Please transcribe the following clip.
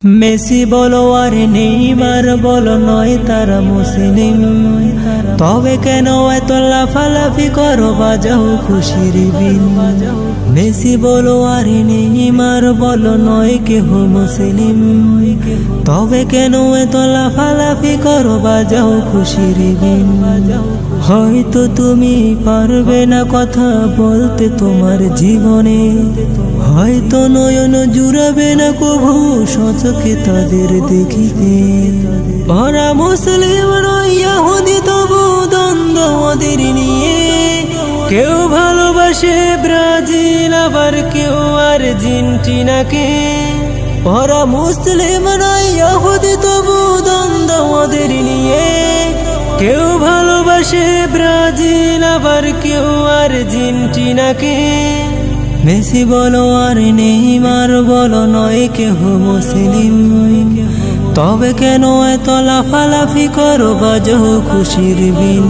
Messi বলো আর Neymar বলো নয় তারা মুসলিম, তবে কেন এত লাফালাফি করো বাজাও খুশির বিন। মেসি বলো আর নেইমার বলো নয় কেহ মুসলিম, তবে কেন এত লাফালাফি করো বাজাও খুশির বিন। হয়তো তুমি পারবে না কথা বলতে তোমার জীবনে, হয়তো নয়ন জুড়াবে না কভু সচকে তাদের দেখিতে। ওরা মুসলিম নয় ইহুদি তবু দ্বন্দ্ব ওদের নিয়ে, কেউ ভালোবাসে ব্রাজিল আবার কেউ আর্জেন্টিনাকে। ওরা মুসলিম নয় ইহুদি তবু দ্বন্দ্ব ওদের নিয়ে, কেউ ভালোবাসে ব্রাজিল আবার কেউ আর্জেন্টিনাকে। মেসি বলো আর নেইমার বলো নয় কেহ মুসলিম, তবে কেন এত লাফালাফি করো বাজাও খুশির বিন।